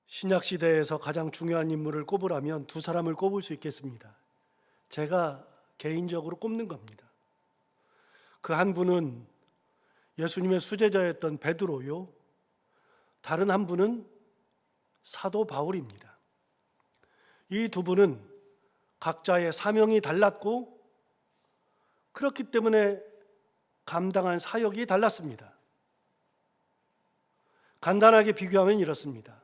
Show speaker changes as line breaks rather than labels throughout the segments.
신약 시대에서 가장 중요한 인물을 꼽으라면 두 사람을 꼽을 수 있겠습니다. 제가 개인적으로 꼽는 겁니다. 그 한 분은 예수님의 수제자였던 베드로요. 다른 한 분은 사도 바울입니다. 이 두 분은 각자의 사명이 달랐고 그렇기 때문에 감당한 사역이 달랐습니다. 간단하게 비교하면 이렇습니다.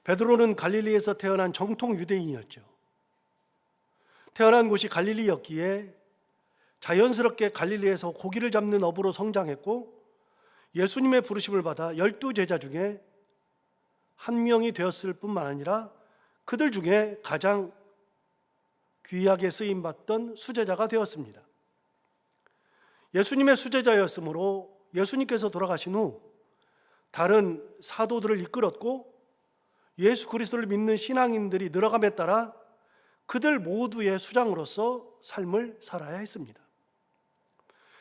베드로는 갈릴리에서 태어난 정통 유대인이었죠. 태어난 곳이 갈릴리였기에 자연스럽게 갈릴리에서 고기를 잡는 어부로 성장했고 예수님의 부르심을 받아 12제자 중에 한 명이 되었을 뿐만 아니라 그들 중에 가장 귀하게 쓰임받던 수제자가 되었습니다. 예수님의 수제자였으므로 예수님께서 돌아가신 후 다른 사도들을 이끌었고 예수 그리스도를 믿는 신앙인들이 늘어감에 따라 그들 모두의 수장으로서 삶을 살아야 했습니다.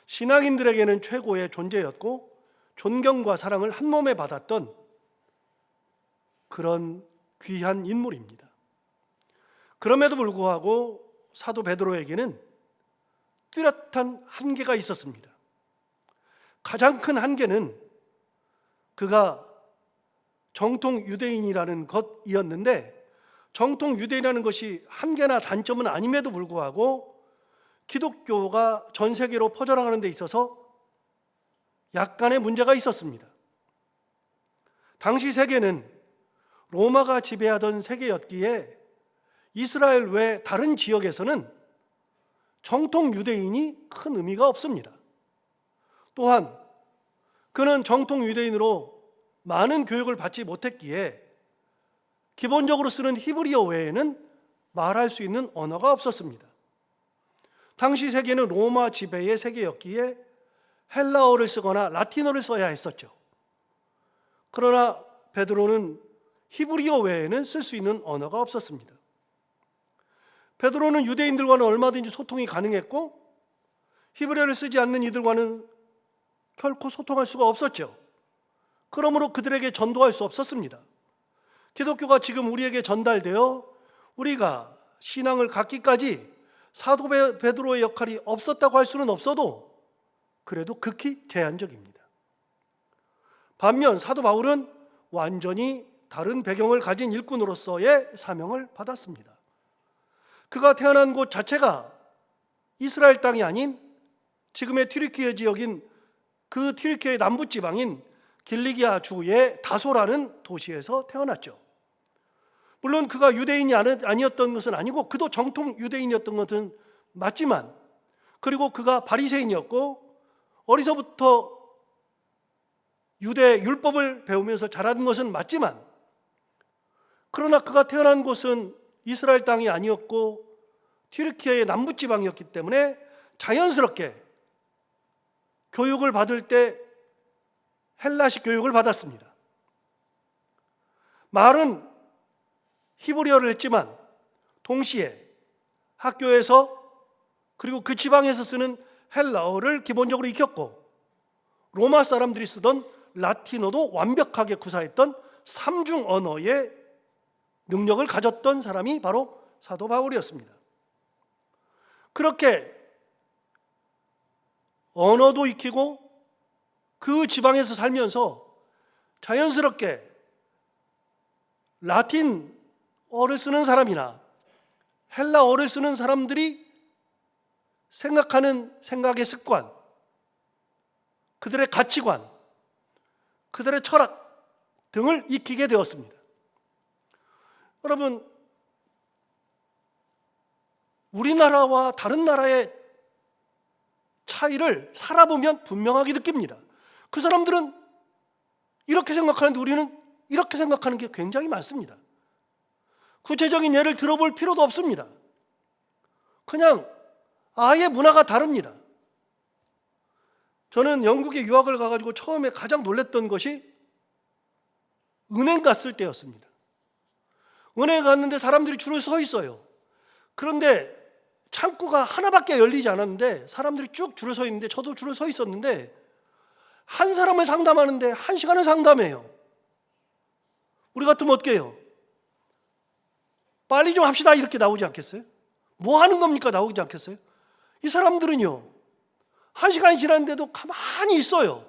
신앙인들에게는 최고의 존재였고 존경과 사랑을 한 몸에 받았던 그런 귀한 인물입니다. 그럼에도 불구하고 사도 베드로에게는 뚜렷한 한계가 있었습니다. 가장 큰 한계는 그가 정통 유대인이라는 것이었는데 정통 유대인이라는 것이 한계나 단점은 아님에도 불구하고 기독교가 전 세계로 퍼져나가는 데 있어서 약간의 문제가 있었습니다. 당시 세계는 로마가 지배하던 세계였기에 이스라엘 외 다른 지역에서는 정통 유대인이 큰 의미가 없습니다. 또한 그는 정통 유대인으로 많은 교육을 받지 못했기에 기본적으로 쓰는 히브리어 외에는 말할 수 있는 언어가 없었습니다. 당시 세계는 로마 지배의 세계였기에 헬라어를 쓰거나 라틴어를 써야 했었죠. 그러나 베드로는 히브리어 외에는 쓸 수 있는 언어가 없었습니다. 베드로는 유대인들과는 얼마든지 소통이 가능했고 히브리어를 쓰지 않는 이들과는 결코 소통할 수가 없었죠. 그러므로 그들에게 전도할 수 없었습니다. 기독교가 지금 우리에게 전달되어 우리가 신앙을 갖기까지 사도 베드로의 역할이 없었다고 할 수는 없어도 그래도 극히 제한적입니다. 반면 사도 바울은 완전히 다른 배경을 가진 일꾼으로서의 사명을 받았습니다. 그가 태어난 곳 자체가 이스라엘 땅이 아닌 지금의 튀르키예 지역인 그 튀르키예의 남부지방인 길리기아 주의 다소라는 도시에서 태어났죠. 물론 그가 유대인이 아니었던 것은 아니고 그도 정통 유대인이었던 것은 맞지만 그리고 그가 바리새인이었고 어려서부터 유대 율법을 배우면서 자란 것은 맞지만 그러나 그가 태어난 곳은 이스라엘 땅이 아니었고 튀르키예의 남부지방이었기 때문에 자연스럽게 교육을 받을 때 헬라식 교육을 받았습니다. 말은 히브리어를 했지만 동시에 학교에서 그리고 그 지방에서 쓰는 헬라어를 기본적으로 익혔고 로마 사람들이 쓰던 라틴어도 완벽하게 구사했던 삼중 언어의 능력을 가졌던 사람이 바로 사도 바울이었습니다. 그렇게 언어도 익히고 그 지방에서 살면서 자연스럽게 라틴어를 쓰는 사람이나 헬라어를 쓰는 사람들이 생각하는 생각의 습관, 그들의 가치관, 그들의 철학 등을 익히게 되었습니다. 여러분, 우리나라와 다른 나라의 차이를 살아보면 분명하게 느낍니다. 그 사람들은 이렇게 생각하는데 우리는 이렇게 생각하는 게 굉장히 많습니다. 구체적인 예를 들어볼 필요도 없습니다. 그냥 아예 문화가 다릅니다. 저는 영국에 유학을 가가지고 처음에 가장 놀랐던 것이 은행 갔을 때였습니다. 은행에 갔는데 사람들이 줄을 서 있어요. 그런데 창구가 하나밖에 열리지 않았는데 사람들이 쭉 줄을 서 있는데 저도 줄을 서 있었는데 한 사람을 상담하는데 1시간을 상담해요. 우리 같으면 어떻게 해요? 빨리 좀 합시다 이렇게 나오지 않겠어요? 뭐 하는 겁니까? 나오지 않겠어요? 이 사람들은요, 1시간이 지났는데도 가만히 있어요.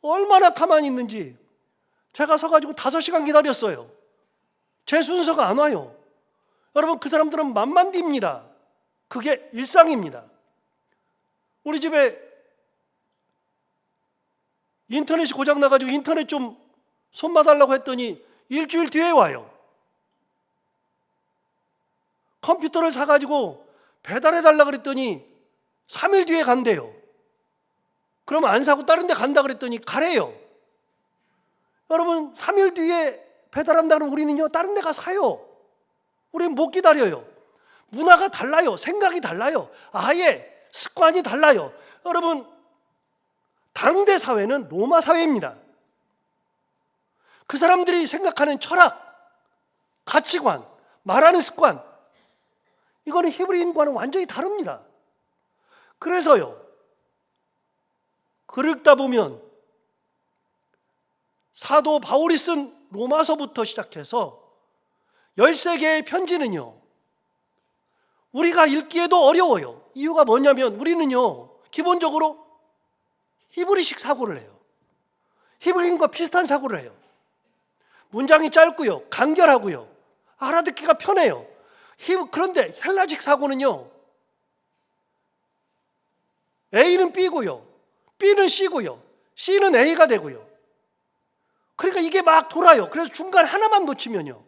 얼마나 가만히 있는지 제가 서가지고 5시간 기다렸어요. 제 순서가 안 와요. 여러분, 그 사람들은 만만디입니다. 그게 일상입니다. 우리 집에 인터넷이 고장나가지고 인터넷 좀 손봐달라고 했더니 일주일 뒤에 와요. 컴퓨터를 사가지고 배달해달라고 그랬더니 3일 뒤에 간대요. 그럼 안 사고 다른 데 간다 그랬더니 가래요. 여러분, 3일 뒤에 배달한다 그러면 우리는요, 다른 데 가서 사요. 우리는 못 기다려요. 문화가 달라요. 생각이 달라요. 아예 습관이 달라요. 여러분, 당대 사회는 로마 사회입니다. 그 사람들이 생각하는 철학, 가치관, 말하는 습관, 이거는 히브리인과는 완전히 다릅니다. 그래서요, 글을 읽다 보면 사도 바울이 쓴 로마서부터 시작해서 13개의 편지는요, 우리가 읽기에도 어려워요. 이유가 뭐냐면 우리는요, 기본적으로 히브리식 사고를 해요. 히브리인과 비슷한 사고를 해요. 문장이 짧고요, 간결하고요, 알아듣기가 편해요. 그런데 헬라식 사고는요, A는 B고요, B는 C고요, C는 A가 되고요. 그러니까 이게 막 돌아요. 그래서 중간 하나만 놓치면요,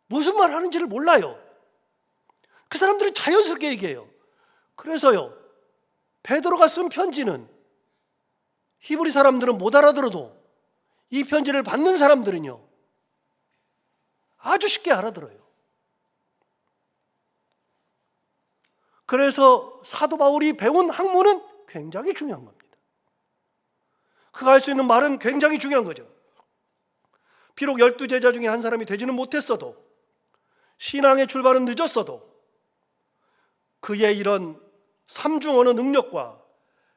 무슨 말 하는지를 몰라요. 그 사람들은 자연스럽게 얘기해요. 그래서요, 베드로가 쓴 편지는 히브리 사람들은 못 알아들어도 이 편지를 받는 사람들은요, 아주 쉽게 알아들어요. 그래서 사도 바울이 배운 학문은 굉장히 중요한 겁니다. 그가 할 수 있는 말은 굉장히 중요한 거죠. 비록 12제자 중에 한 사람이 되지는 못했어도, 신앙의 출발은 늦었어도 그의 이런 삼중 언어 능력과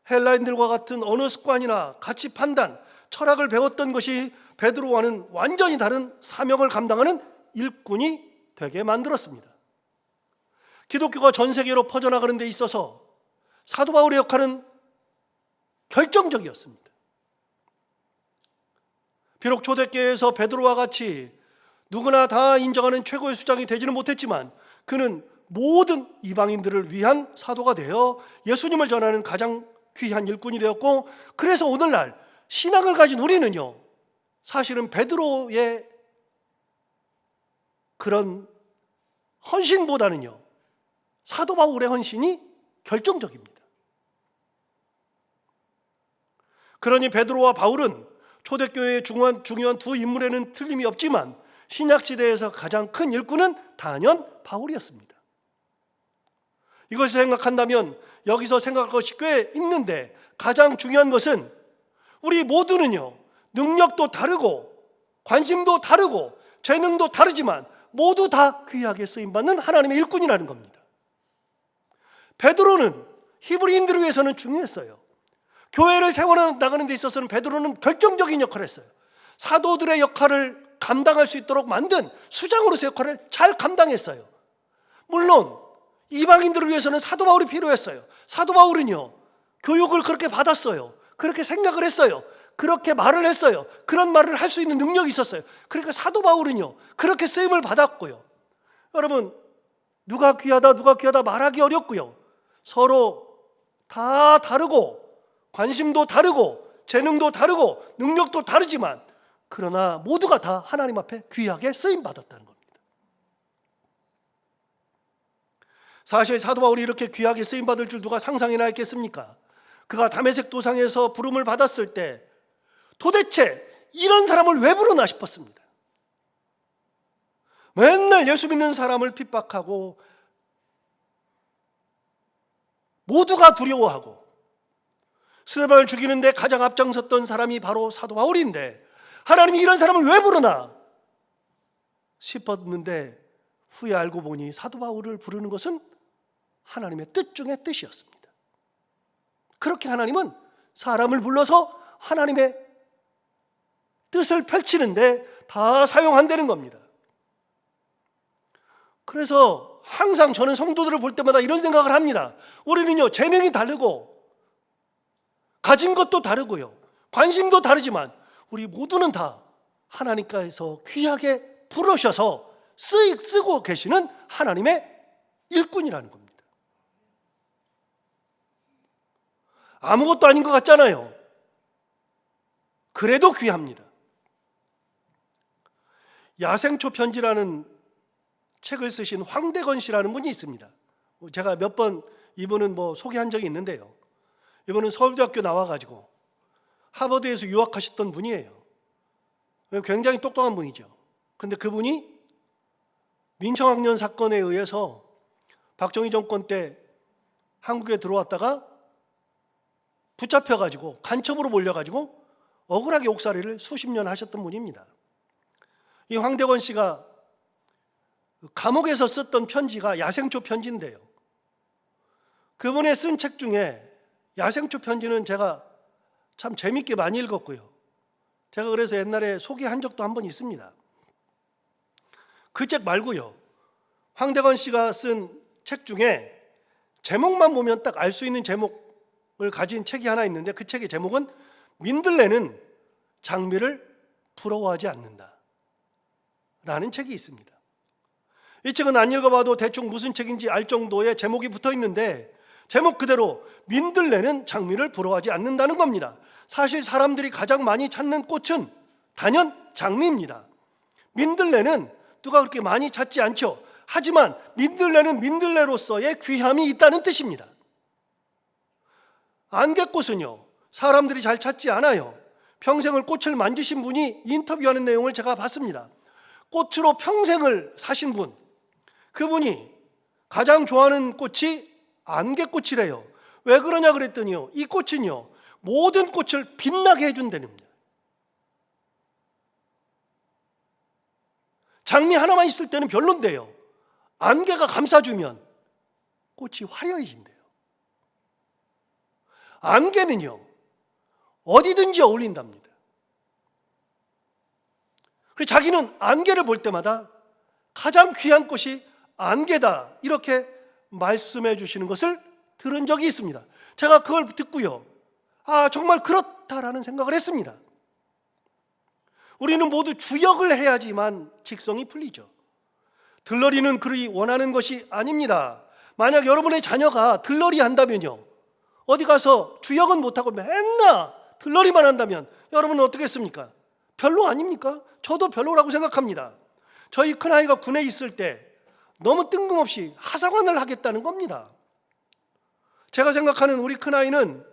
헬라인들과 같은 언어 습관이나 가치 판단, 철학을 배웠던 것이 베드로와는 완전히 다른 사명을 감당하는 일꾼이 되게 만들었습니다. 기독교가 전 세계로 퍼져나가는 데 있어서 사도 바울의 역할은 결정적이었습니다. 비록 초대교회에서 베드로와 같이 누구나 다 인정하는 최고의 수장이 되지는 못했지만 그는 모든 이방인들을 위한 사도가 되어 예수님을 전하는 가장 귀한 일꾼이 되었고, 그래서 오늘날 신앙을 가진 우리는요, 사실은 베드로의 그런 헌신보다는요, 사도 바울의 헌신이 결정적입니다. 그러니 베드로와 바울은 초대교회의 중요한 두 인물에는 틀림이 없지만 신약시대에서 가장 큰 일꾼은 단연 바울이었습니다. 이것을 생각한다면 여기서 생각할 것이 꽤 있는데, 가장 중요한 것은 우리 모두는요, 능력도 다르고 관심도 다르고 재능도 다르지만 모두 다 귀하게 쓰임받는 하나님의 일꾼이라는 겁니다. 베드로는 히브리인들을 위해서는 중요했어요. 교회를 세워나가는 데 있어서는 베드로는 결정적인 역할을 했어요. 사도들의 역할을 감당할 수 있도록 만든 수장으로서 역할을 잘 감당했어요. 물론 이방인들을 위해서는 사도 바울이 필요했어요. 사도 바울은요, 교육을 그렇게 받았어요. 그렇게 생각을 했어요. 그렇게 말을 했어요. 그런 말을 할 수 있는 능력이 있었어요. 그러니까 사도 바울은요, 그렇게 쓰임을 받았고요. 여러분, 누가 귀하다 말하기 어렵고요. 서로 다 다르고 관심도 다르고 재능도 다르고 능력도 다르지만 그러나 모두가 다 하나님 앞에 귀하게 쓰임 받았다는 겁니다. 사실 사도 바울이 이렇게 귀하게 쓰임 받을 줄 누가 상상이나 했겠습니까? 그가 다메섹 도상에서 부름을 받았을 때 도대체 이런 사람을 왜 부르나 싶었습니다. 맨날 예수 믿는 사람을 핍박하고 모두가 두려워하고 스데반을 죽이는데 가장 앞장섰던 사람이 바로 사도 바울인데 하나님이 이런 사람을 왜 부르나 싶었는데, 후에 알고 보니 사도 바울을 부르는 것은 하나님의 뜻 중의 뜻이었습니다. 그렇게 하나님은 사람을 불러서 하나님의 뜻을 펼치는데 다 사용한다는 겁니다. 그래서 항상 저는 성도들을 볼 때마다 이런 생각을 합니다. 우리는요, 재능이 다르고 가진 것도 다르고요, 관심도 다르지만 우리 모두는 다 하나님께서 귀하게 부르셔서 쓰고 계시는 하나님의 일꾼이라는 겁니다. 아무것도 아닌 것 같잖아요. 그래도 귀합니다. 야생초 편지라는 책을 쓰신 황대건 씨라는 분이 있습니다. 제가 몇 번 이분은 소개한 적이 있는데요. 이분은 서울대학교 나와가지고 하버드에서 유학하셨던 분이에요. 굉장히 똑똑한 분이죠. 그런데 그분이 민청학년 사건에 의해서 박정희 정권 때 한국에 들어왔다가 붙잡혀가지고 간첩으로 몰려가지고 억울하게 옥살이를 수십 년 하셨던 분입니다. 이 황대건 씨가 감옥에서 썼던 편지가 야생초 편지인데요. 그분의 쓴 책 중에 야생초 편지는 제가 참 재밌게 많이 읽었고요. 제가 그래서 옛날에 소개한 적도 한 번 있습니다. 그 책 말고요, 황대건 씨가 쓴 책 중에 제목만 보면 딱 알 수 있는 제목을 가진 책이 하나 있는데, 그 책의 제목은 민들레는 장미를 부러워하지 않는다 라는 책이 있습니다. 이 책은 안 읽어봐도 대충 무슨 책인지 알 정도의 제목이 붙어 있는데, 제목 그대로 민들레는 장미를 부러워하지 않는다는 겁니다. 사실 사람들이 가장 많이 찾는 꽃은 단연 장미입니다. 민들레는 누가 그렇게 많이 찾지 않죠. 하지만 민들레는 민들레로서의 귀함이 있다는 뜻입니다. 안개꽃은요, 사람들이 잘 찾지 않아요. 평생을 꽃을 만지신 분이 인터뷰하는 내용을 제가 봤습니다. 꽃으로 평생을 사신 분, 그분이 가장 좋아하는 꽃이 안개꽃이래요. 왜 그러냐 그랬더니요, 이 꽃은요, 모든 꽃을 빛나게 해준다는, 장미 하나만 있을 때는 별론데요, 안개가 감싸주면 꽃이 화려해진대요. 안개는요, 어디든지 어울린답니다. 그래서 자기는 안개를 볼 때마다 가장 귀한 꽃이 안개다, 이렇게 말씀해 주시는 것을 들은 적이 있습니다. 제가 그걸 듣고요, 정말 그렇다라는 생각을 했습니다. 우리는 모두 주역을 해야지만 직성이 풀리죠. 들러리는 그리 원하는 것이 아닙니다. 만약 여러분의 자녀가 들러리 한다면요, 어디 가서 주역은 못하고 맨날 들러리만 한다면 여러분은 어떻겠습니까? 별로 아닙니까? 저도 별로라고 생각합니다. 저희 큰아이가 군에 있을 때 너무 뜬금없이 하사관을 하겠다는 겁니다. 제가 생각하는 우리 큰아이는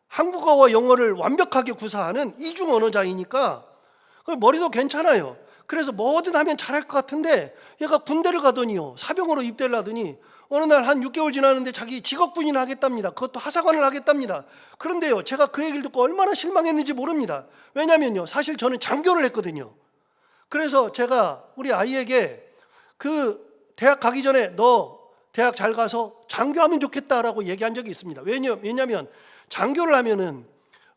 한국어와 영어를 완벽하게 구사하는 이중 언어자이니까 머리도 괜찮아요. 그래서 뭐든 하면 잘할 것 같은데, 얘가 군대를 가더니요, 사병으로 입대를 하더니 어느 날 한 6개월 지났는데 자기 직업군인을 하겠답니다. 그것도 하사관을 하겠답니다. 그런데요, 제가 그 얘기를 듣고 얼마나 실망했는지 모릅니다. 왜냐면요, 사실 저는 장교를 했거든요. 그래서 제가 우리 아이에게 그 대학 가기 전에 너 대학 잘 가서 장교하면 좋겠다라고 얘기한 적이 있습니다. 왜냐면 장교를 하면은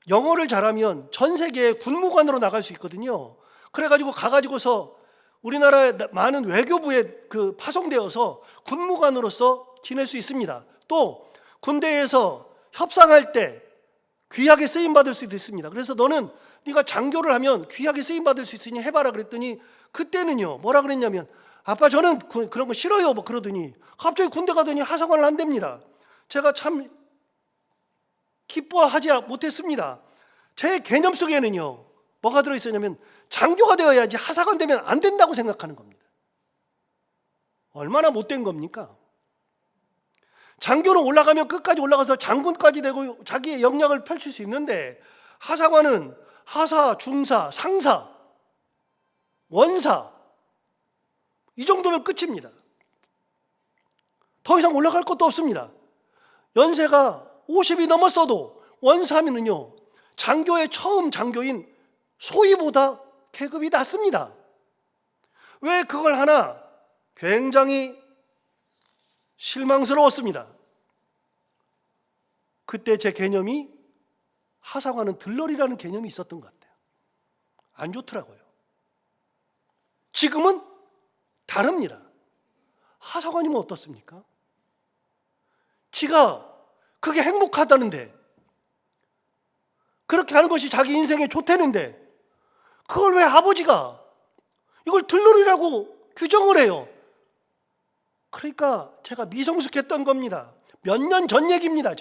영어를 잘하면 전 세계에 군무관으로 나갈 수 있거든요. 그래가지고 가가지고서 우리나라의 많은 외교부에 파송되어서 군무관으로서 지낼 수 있습니다. 또 군대에서 협상할 때 귀하게 쓰임받을 수도 있습니다. 그래서 너는 네가 장교를 하면 귀하게 쓰임받을 수 있으니 해봐라 그랬더니, 그때는요 뭐라 그랬냐면, 아빠 저는 그런 거 싫어요 그러더니 갑자기 군대 가더니 하사관을 한답니다. 제가 참 기뻐하지 못했습니다. 제 개념 속에는요 뭐가 들어있었냐면, 장교가 되어야지 하사관 되면 안 된다고 생각하는 겁니다. 얼마나 못된 겁니까? 장교는 올라가면 끝까지 올라가서 장군까지 되고 자기의 역량을 펼칠 수 있는데, 하사관은 하사, 중사, 상사, 원사, 이 정도면 끝입니다. 더 이상 올라갈 것도 없습니다. 연세가 50이 넘었어도 원사면은요, 장교의 처음 장교인 소위보다 계급이 낮습니다. 왜 그걸 하나? 굉장히 실망스러웠습니다. 그때 제 개념이 하사관은 들러리라는 개념이 있었던 것 같아요. 안 좋더라고요. 지금은 다릅니다. 하사관님은 어떻습니까? 지가 그게 행복하다는데, 그렇게 하는 것이 자기 인생에 좋다는데, 그걸 왜 아버지가 이걸 들러리라고 규정을 해요? 그러니까 제가 미성숙했던 겁니다. 몇 년 전 얘기입니다.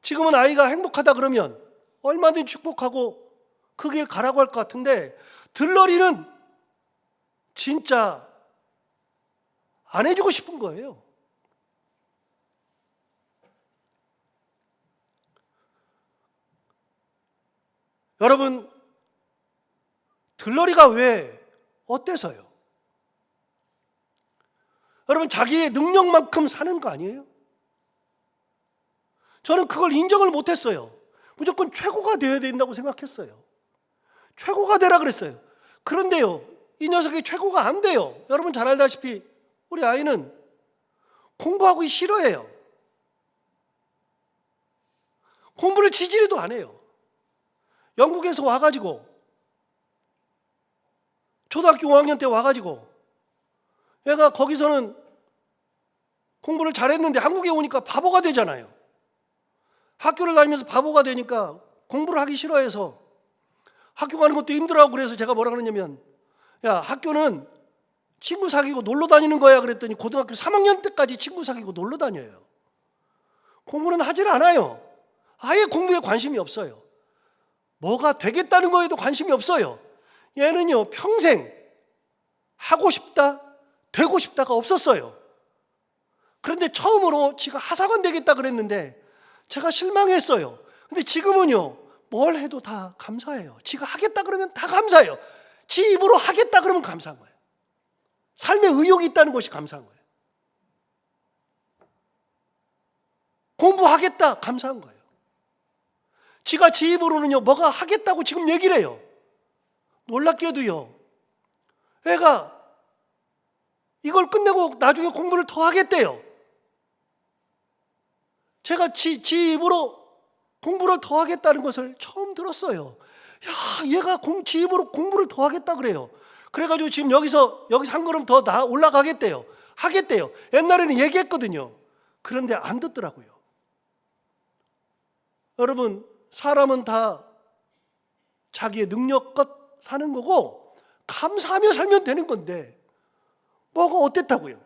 지금은 아이가 행복하다 그러면 얼마든지 축복하고 그 길 가라고 할 것 같은데, 들러리는 진짜 안 해주고 싶은 거예요. 여러분, 들러리가 왜 어때서요? 여러분, 자기의 능력만큼 사는 거 아니에요? 저는 그걸 인정을 못했어요. 무조건 최고가 되어야 된다고 생각했어요. 최고가 되라 그랬어요. 그런데요, 이 녀석이 최고가 안 돼요. 여러분 잘 알다시피 우리 아이는 공부하기 싫어해요. 공부를 지지리도 안 해요. 영국에서 와가지고 초등학교 5학년 때 와가지고 얘가 거기서는 공부를 잘했는데 한국에 오니까 바보가 되잖아요. 학교를 다니면서 바보가 되니까 공부를 하기 싫어해서 학교 가는 것도 힘들어하고, 그래서 제가 뭐라 그러냐면, 야, 학교는 친구 사귀고 놀러 다니는 거야 그랬더니 고등학교 3학년 때까지 친구 사귀고 놀러 다녀요. 공부는 하질 않아요. 아예 공부에 관심이 없어요. 뭐가 되겠다는 거에도 관심이 없어요. 얘는요, 평생 하고 싶다, 되고 싶다가 없었어요. 그런데 처음으로 지가 하사관 되겠다 그랬는데 제가 실망했어요. 근데 지금은요, 뭘 해도 다 감사해요. 지가 하겠다 그러면 다 감사해요. 지 입으로 하겠다 그러면 감사한 거예요. 삶에 의욕이 있다는 것이 감사한 거예요. 공부하겠다 감사한 거예요. 지가 지 입으로는요, 뭐가 하겠다고 지금 얘기를 해요. 놀랍게도요, 애가 이걸 끝내고 나중에 공부를 더 하겠대요. 제가 지 입으로 공부를 더 하겠다는 것을 처음 들었어요. 야, 얘가 지 입으로 공부를 더 하겠다 그래요. 그래가지고 지금 여기서 한 걸음 더 올라가겠대요. 하겠대요. 옛날에는 얘기했거든요. 그런데 안 듣더라고요. 여러분, 사람은 다 자기의 능력껏 사는 거고 감사하며 살면 되는 건데 뭐가 어땠다고요?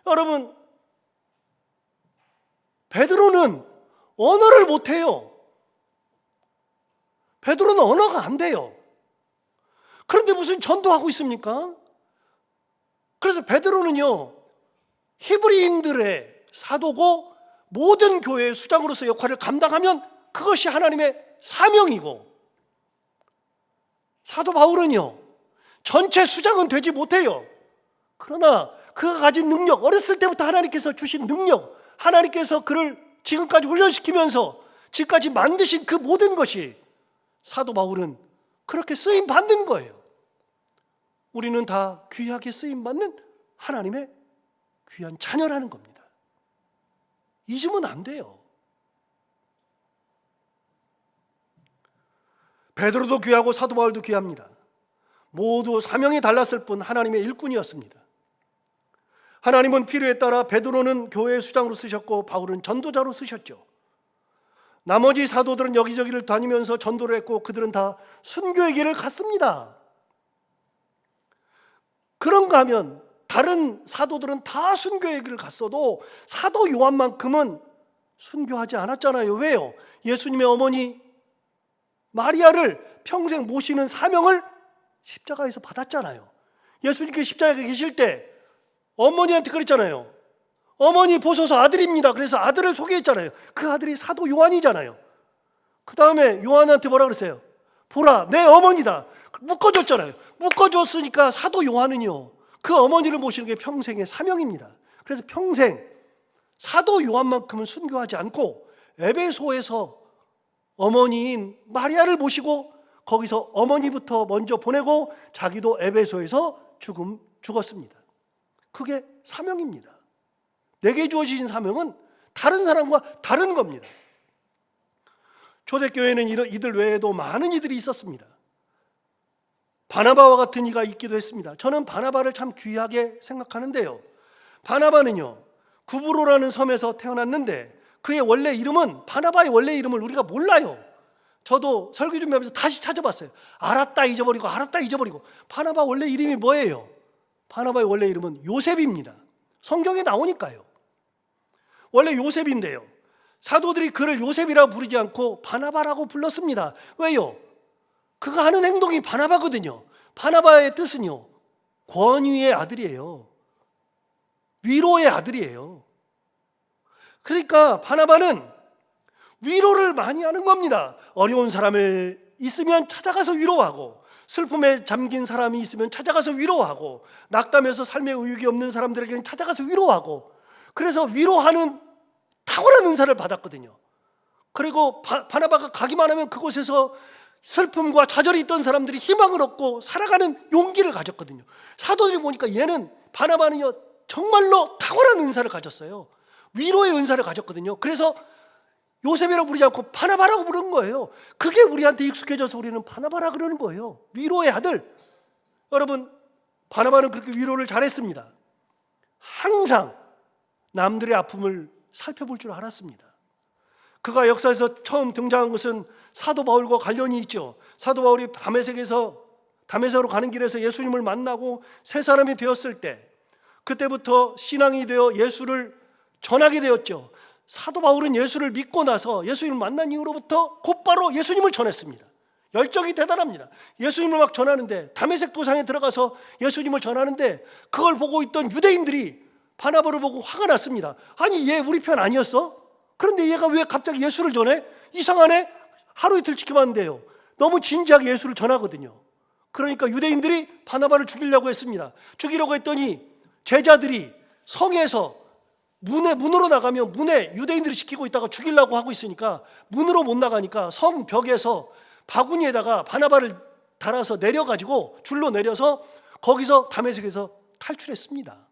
여러분, 베드로는 언어를 못해요. 베드로는 언어가 안 돼요. 그런데 무슨 전도하고 있습니까? 그래서 베드로는요, 히브리인들의 사도고 모든 교회의 수장으로서 역할을 감당하면 그것이 하나님의 사명이고, 사도 바울은요, 전체 수장은 되지 못해요. 그러나 그가 가진 능력, 어렸을 때부터 하나님께서 주신 능력, 하나님께서 그를 지금까지 훈련시키면서 지금까지 만드신 그 모든 것이 사도 바울은 그렇게 쓰임 받는 거예요. 우리는 다 귀하게 쓰임 받는 하나님의 귀한 자녀라는 겁니다. 잊으면 안 돼요. 베드로도 귀하고 사도 바울도 귀합니다. 모두 사명이 달랐을 뿐 하나님의 일꾼이었습니다. 하나님은 필요에 따라 베드로는 교회의 수장으로 쓰셨고 바울은 전도자로 쓰셨죠. 나머지 사도들은 여기저기를 다니면서 전도를 했고 그들은 다 순교의 길을 갔습니다. 그런가 하면 다른 사도들은 다 순교의 길을 갔어도 사도 요한만큼은 순교하지 않았잖아요. 왜요? 예수님의 어머니 마리아를 평생 모시는 사명을 십자가에서 받았잖아요. 예수님께 십자가에 계실 때 어머니한테 그랬잖아요. 어머니 보소서 아들입니다. 그래서 아들을 소개했잖아요. 그 아들이 사도 요한이잖아요. 그 다음에 요한한테 뭐라 그랬어요? 보라, 내 어머니다. 묶어줬잖아요. 묶어줬으니까 사도 요한은요, 그 어머니를 모시는 게 평생의 사명입니다. 그래서 평생 사도 요한만큼은 순교하지 않고 에베소에서 어머니인 마리아를 모시고 거기서 어머니부터 먼저 보내고 자기도 에베소에서 죽었습니다. 그게 사명입니다. 내게 주어진 사명은 다른 사람과 다른 겁니다. 초대교회는 이들 외에도 많은 이들이 있었습니다. 바나바와 같은 이가 있기도 했습니다. 저는 바나바를 참 귀하게 생각하는데요. 바나바는요, 구브로라는 섬에서 태어났는데 그의 원래 이름은, 바나바의 원래 이름을 우리가 몰라요. 저도 설교 준비하면서 다시 찾아봤어요. 알았다 잊어버리고 알았다 잊어버리고. 바나바 원래 이름이 뭐예요? 바나바의 원래 이름은 요셉입니다. 성경에 나오니까요. 원래 요셉인데요, 사도들이 그를 요셉이라고 부르지 않고 바나바라고 불렀습니다. 왜요? 그가 하는 행동이 바나바거든요. 바나바의 뜻은요, 권위의 아들이에요. 위로의 아들이에요. 그러니까 바나바는 위로를 많이 하는 겁니다. 어려운 사람을 있으면 찾아가서 위로하고, 슬픔에 잠긴 사람이 있으면 찾아가서 위로하고, 낙담해서 삶의 의욕이 없는 사람들에게는 찾아가서 위로하고, 그래서 위로하는 탁월한 은사를 받았거든요. 그리고 바나바가 가기만 하면 그곳에서 슬픔과 좌절이 있던 사람들이 희망을 얻고 살아가는 용기를 가졌거든요. 사도들이 보니까 얘는, 바나바는요, 정말로 탁월한 은사를 가졌어요. 위로의 은사를 가졌거든요. 그래서 요셉이라고 부르지 않고 바나바라고 부르는 거예요. 그게 우리한테 익숙해져서 우리는 바나바라 그러는 거예요. 위로의 아들. 여러분, 바나바는 그렇게 위로를 잘했습니다. 항상 남들의 아픔을 살펴볼 줄 알았습니다. 그가 역사에서 처음 등장한 것은 사도 바울과 관련이 있죠. 사도 바울이 다메섹으로 가는 길에서 예수님을 만나고 새 사람이 되었을 때, 그때부터 신앙이 되어 예수를 전하게 되었죠. 사도 바울은 예수를 믿고 나서 예수님을 만난 이후로부터 곧바로 예수님을 전했습니다. 열정이 대단합니다. 예수님을 막 전하는데, 다메섹 도상에 들어가서 예수님을 전하는데, 그걸 보고 있던 유대인들이 바나바를 보고 화가 났습니다. 아니, 얘 우리 편 아니었어? 그런데 얘가 왜 갑자기 예수를 전해? 이상하네? 하루 이틀 지켜봤는데요, 너무 진지하게 예수를 전하거든요. 그러니까 유대인들이 바나바를 죽이려고 했습니다. 죽이려고 했더니 제자들이 성에서 문으로 나가면, 문에 유대인들이 지키고 있다가 죽이려고 하고 있으니까 문으로 못 나가니까 성 벽에서 바구니에다가 바나바를 달아서 내려가지고, 줄로 내려서 거기서 다메섹에서 탈출했습니다.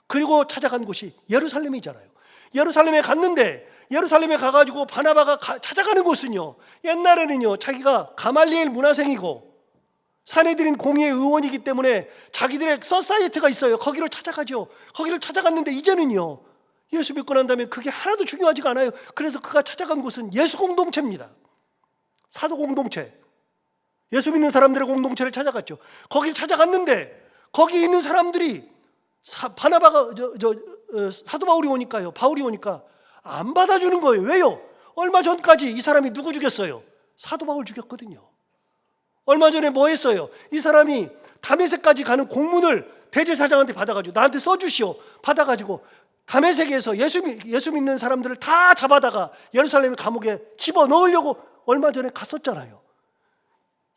그리고 찾아간 곳이 예루살렘이잖아요. 예루살렘에 갔는데, 예루살렘에 가가지고 바나바가 찾아가는 곳은요, 옛날에는요, 자기가 가말리엘 문화생이고 사내들인 공의의 의원이기 때문에 자기들의 서사이어티가 있어요. 거기로 찾아가죠. 거기를 찾아갔는데, 이제는요, 예수 믿고 난 다음에 그게 하나도 중요하지가 않아요. 그래서 그가 찾아간 곳은 예수 공동체입니다. 사도 공동체, 예수 믿는 사람들의 공동체를 찾아갔죠. 거길 찾아갔는데 거기 있는 사람들이 바나바가 사도 바울이 오니까요, 바울이 오니까 안 받아주는 거예요. 왜요? 얼마 전까지 이 사람이 누구 죽였어요? 사도 바울 죽였거든요. 얼마 전에 뭐 했어요? 이 사람이 다메섹까지 가는 공문을 대제사장한테 받아가지고, 나한테 써주시오. 받아가지고 다메섹에서 예수 믿는 사람들을 다 잡아다가 예루살렘 감옥에 집어넣으려고 얼마 전에 갔었잖아요.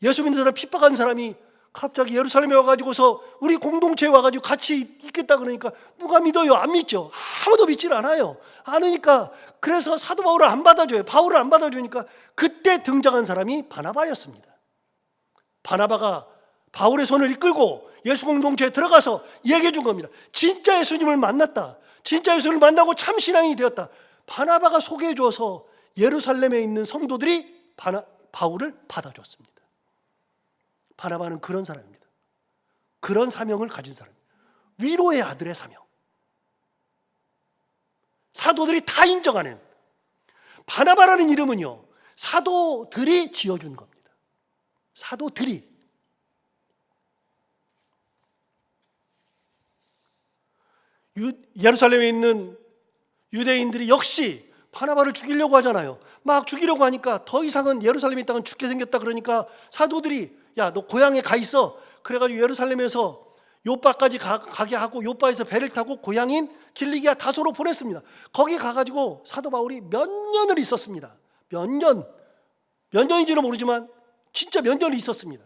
예수 믿는 사람 핍박한 사람이 갑자기 예루살렘에 와가지고서 우리 공동체에 와가지고 같이 있겠다 그러니까 누가 믿어요? 안 믿죠. 아무도 믿질 않아요. 않으니까, 그래서 사도 바울을 안 받아줘요. 바울을 안 받아주니까 그때 등장한 사람이 바나바였습니다. 바나바가 바울의 손을 이끌고 예수 공동체에 들어가서 얘기해 준 겁니다. 진짜 예수님을 만났다. 진짜 예수를 만나고 참 신앙이 되었다. 바나바가 소개해 줘서 예루살렘에 있는 성도들이 바울을 받아줬습니다. 바나바는 그런 사람입니다. 그런 사명을 가진 사람입니다. 위로의 아들의 사명. 사도들이 다 인정하는, 바나바라는 이름은요, 사도들이 지어준 겁니다. 사도들이. 예루살렘에 있는 유대인들이 역시 바나바를 죽이려고 하잖아요. 막 죽이려고 하니까 더 이상은 예루살렘에 있다가 죽게 생겼다 그러니까 사도들이, 야, 너 고향에 가 있어. 그래가지고 예루살렘에서 요빠까지 가게 하고, 요빠에서 배를 타고 고향인 길리기아 다소로 보냈습니다. 거기 가가지고 사도 바울이 몇 년을 있었습니다. 몇 년인지는 모르지만 진짜 몇 년을 있었습니다.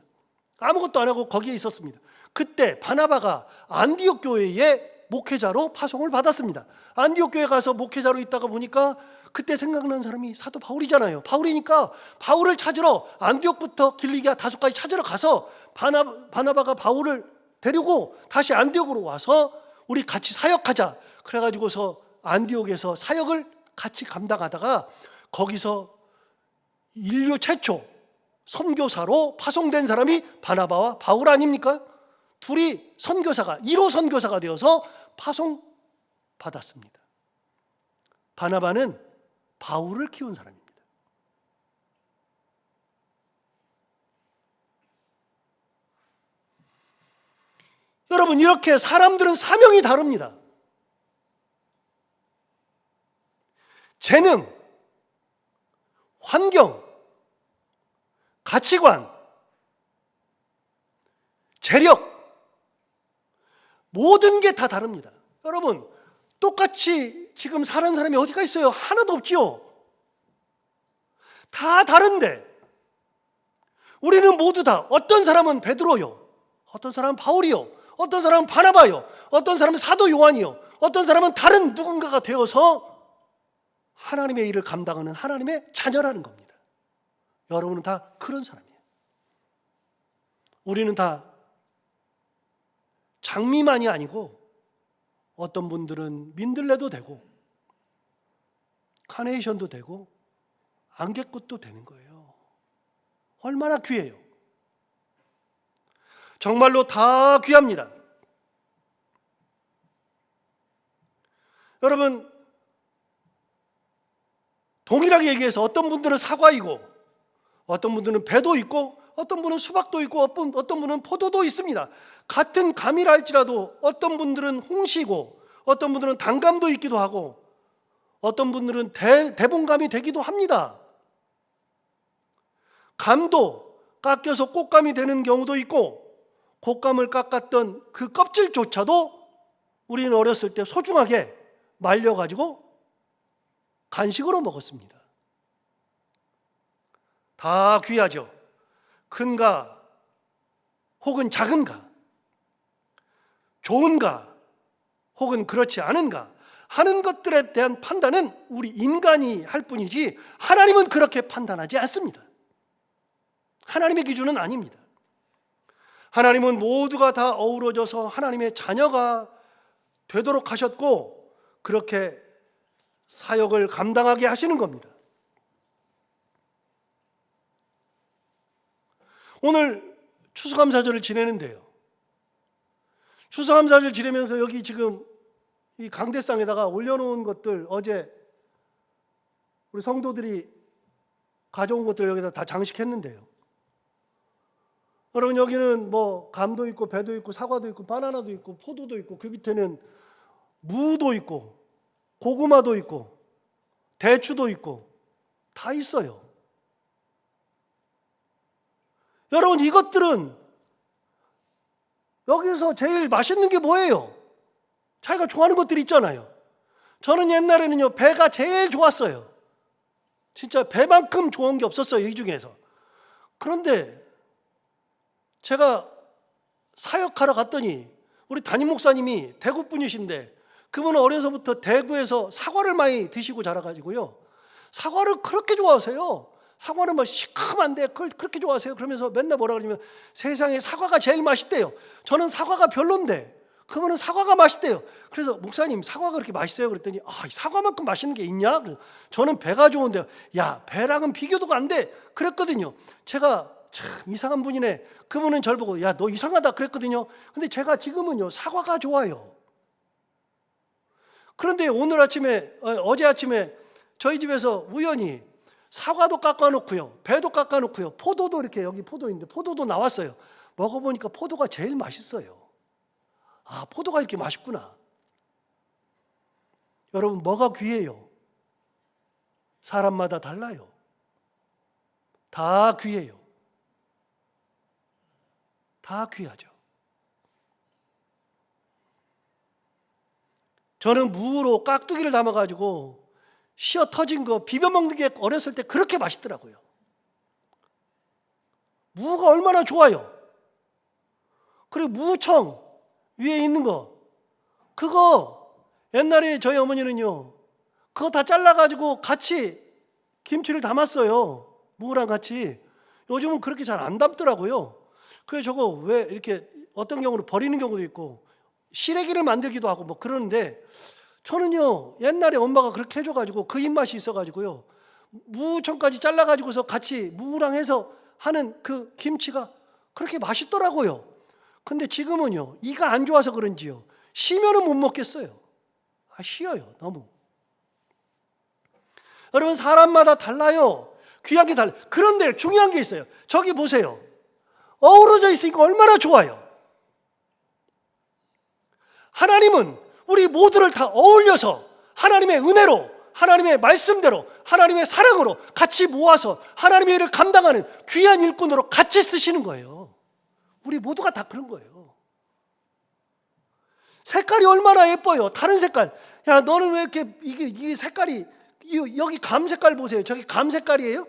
아무것도 안 하고 거기에 있었습니다. 그때 바나바가 안디옥 교회의 목회자로 파송을 받았습니다. 안디옥 교회 가서 목회자로 있다가 보니까 그때 생각나는 사람이 사도 바울이잖아요. 바울이니까 바울을 찾으러 안디옥부터 길리기아 다소까지 찾으러 가서 바나바가 바울을 데리고 다시 안디옥으로 와서 우리 같이 사역하자. 그래가지고서 안디옥에서 사역을 같이 감당하다가 거기서 인류 최초 선교사로 파송된 사람이 바나바와 바울 아닙니까? 둘이 선교사가 1호 선교사가 되어서 파송받았습니다. 바나바는 바울을 키운 사람입니다. 여러분, 이렇게 사람들은 사명이 다릅니다. 재능, 환경, 가치관, 재력, 모든 게 다 다릅니다. 여러분, 똑같이 지금 사는 사람이 어디가 있어요? 하나도 없지요. 다 다른데 우리는 모두 다, 어떤 사람은 베드로요, 어떤 사람은 바울이요, 어떤 사람은 바나바요, 어떤 사람은 사도 요한이요, 어떤 사람은 다른 누군가가 되어서 하나님의 일을 감당하는 하나님의 자녀라는 겁니다. 여러분은 다 그런 사람이에요. 우리는 다 장미만이 아니고 어떤 분들은 민들레도 되고 카네이션도 되고 안개꽃도 되는 거예요. 얼마나 귀해요. 정말로 다 귀합니다. 여러분, 동일하게 얘기해서 어떤 분들은 사과이고 어떤 분들은 배도 있고 어떤 분은 수박도 있고 어떤 분은 포도도 있습니다. 같은 감이라 할지라도 어떤 분들은 홍시고 어떤 분들은 단감도 있기도 하고 어떤 분들은 대봉감이 되기도 합니다. 감도 깎여서 꽃감이 되는 경우도 있고 곶감을 깎았던 그 껍질조차도 우리는 어렸을 때 소중하게 말려가지고 간식으로 먹었습니다. 다 귀하죠. 큰가 혹은 작은가, 좋은가 혹은 그렇지 않은가 하는 것들에 대한 판단은 우리 인간이 할 뿐이지 하나님은 그렇게 판단하지 않습니다. 하나님의 기준은 아닙니다. 하나님은 모두가 다 어우러져서 하나님의 자녀가 되도록 하셨고 그렇게 사역을 감당하게 하시는 겁니다. 오늘 추수감사절을 지내는데요, 추수감사절 지내면서 여기 지금 이 강대상에다가 올려놓은 것들, 어제 우리 성도들이 가져온 것들 여기다 다 장식했는데요, 여러분, 여기는 뭐 감도 있고 배도 있고 사과도 있고 바나나도 있고 포도도 있고 그 밑에는 무도 있고 고구마도 있고 대추도 있고 다 있어요. 여러분, 이것들은 여기서 제일 맛있는 게 뭐예요? 자기가 좋아하는 것들이 있잖아요. 저는 옛날에는요, 배가 제일 좋았어요. 진짜 배만큼 좋은 게 없었어요, 이 중에서. 그런데 제가 사역하러 갔더니 우리 담임 목사님이 대구 분이신데 그분은 어려서부터 대구에서 사과를 많이 드시고 자라가지고요, 사과를 그렇게 좋아하세요. 사과는 막 시큼한데 그걸 그렇게 좋아하세요. 그러면서 맨날 뭐라 그러냐면 세상에 사과가 제일 맛있대요. 저는 사과가 별론데 그분은 사과가 맛있대요. 그래서 목사님, 사과가 그렇게 맛있어요? 그랬더니 사과만큼 맛있는 게 있냐? 저는 배가 좋은데요. 야, 배랑은 비교도 안 돼. 그랬거든요. 제가 참 이상한 분이네. 그분은 저를 보고 야, 너 이상하다 그랬거든요. 근데 제가 지금은요, 사과가 좋아요. 그런데 어제 아침에 저희 집에서 우연히 사과도 깎아놓고요, 배도 깎아놓고요, 포도도 이렇게, 여기 포도 있는데 포도도 나왔어요. 먹어보니까 포도가 제일 맛있어요. 아, 포도가 이렇게 맛있구나. 여러분, 뭐가 귀해요? 사람마다 달라요. 다 귀해요. 다 귀하죠. 저는 무로 깍두기를 담아가지고 시어 터진 거 비벼 먹는 게 어렸을 때 그렇게 맛있더라고요. 무가 얼마나 좋아요. 그리고 무청 위에 있는 거, 그거 옛날에 저희 어머니는요, 그거 다 잘라가지고 같이 김치를 담았어요. 무랑 같이. 요즘은 그렇게 잘 안 담더라고요. 그래서 저거 왜 이렇게 어떤 경우는 버리는 경우도 있고 시래기를 만들기도 하고 뭐 그러는데, 저는요, 옛날에 엄마가 그렇게 해줘가지고 그 입맛이 있어가지고요, 무청까지 잘라가지고서 같이 무랑 해서 하는 그 김치가 그렇게 맛있더라고요. 근데 지금은요, 이가 안 좋아서 그런지요, 쉬면은 못 먹겠어요. 쉬어요, 너무. 여러분, 사람마다 달라요. 귀한 게 달라요. 그런데 중요한 게 있어요. 저기 보세요. 어우러져 있으니까 얼마나 좋아요. 하나님은 우리 모두를 다 어울려서 하나님의 은혜로, 하나님의 말씀대로, 하나님의 사랑으로 같이 모아서 하나님의 일을 감당하는 귀한 일꾼으로 같이 쓰시는 거예요. 우리 모두가 다 그런 거예요. 색깔이 얼마나 예뻐요. 다른 색깔. 야, 너는 왜 이렇게 이게 색깔이, 여기 감 색깔 보세요. 저기 감 색깔이에요?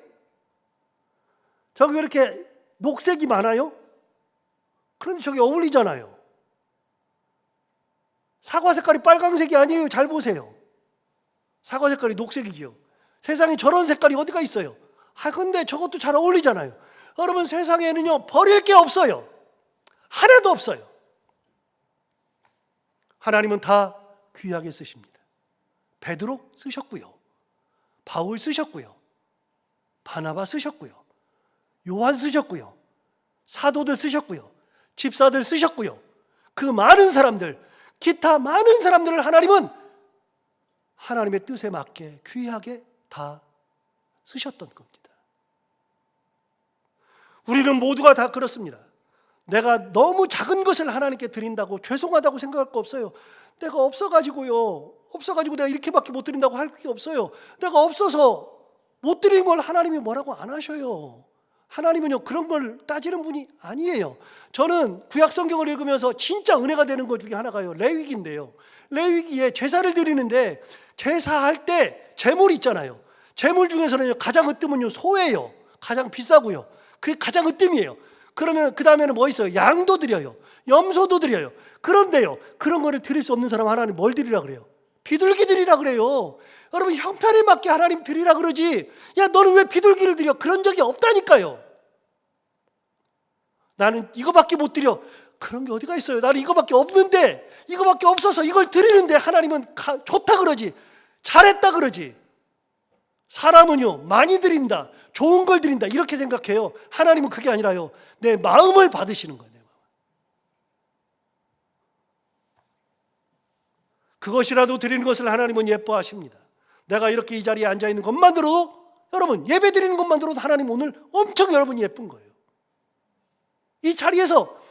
저기 왜 이렇게 녹색이 많아요? 그런데 저기 어울리잖아요. 사과 색깔이 빨강색이 아니에요. 잘 보세요. 사과 색깔이 녹색이지요. 세상에 저런 색깔이 어디가 있어요? 근데 저것도 잘 어울리잖아요. 여러분, 세상에는요, 버릴 게 없어요. 하나도 없어요. 하나님은 다 귀하게 쓰십니다. 베드로 쓰셨고요, 바울 쓰셨고요, 바나바 쓰셨고요, 요한 쓰셨고요, 사도들 쓰셨고요, 집사들 쓰셨고요. 그 많은 사람들, 기타 많은 사람들을 하나님은 하나님의 뜻에 맞게 귀하게 다 쓰셨던 겁니다. 우리는 모두가 다 그렇습니다. 내가 너무 작은 것을 하나님께 드린다고 죄송하다고 생각할 거 없어요. 내가 없어가지고요, 내가 이렇게밖에 못 드린다고 할 게 없어요. 내가 없어서 못 드린 걸 하나님이 뭐라고 안 하셔요. 하나님은요, 그런 걸 따지는 분이 아니에요. 저는 구약 성경을 읽으면서 진짜 은혜가 되는 것 중에 하나가요, 레위기인데요. 레위기에 제사를 드리는데 제사할 때 제물 있잖아요. 제물 중에서는 가장 으뜸은요, 소예요. 가장 비싸고요. 그게 가장 으뜸이에요. 그러면 그 다음에는 뭐 있어요? 양도 드려요, 염소도 드려요. 그런데요, 그런 거를 드릴 수 없는 사람 하나님 뭘 드리라 그래요? 비둘기 드리라 그래요. 여러분, 형편에 맞게 하나님 드리라 그러지, 야 너는 왜 비둘기를 드려? 그런 적이 없다니까요. 나는 이거밖에 못 드려. 그런 게 어디가 있어요? 나는 이거밖에 없는데, 이거밖에 없어서 이걸 드리는데 하나님은 좋다 그러지, 잘했다 그러지. 사람은요, 많이 드린다, 좋은 걸 드린다 이렇게 생각해요. 하나님은 그게 아니라요, 내 마음을 받으시는 거예요. 내 마음. 그것이라도 드리는 것을 하나님은 예뻐하십니다. 내가 이렇게 이 자리에 앉아 있는 것만으로도, 여러분 예배 드리는 것만으로도 하나님 오늘 엄청 여러분이 예쁜 거예요. 이 자리에서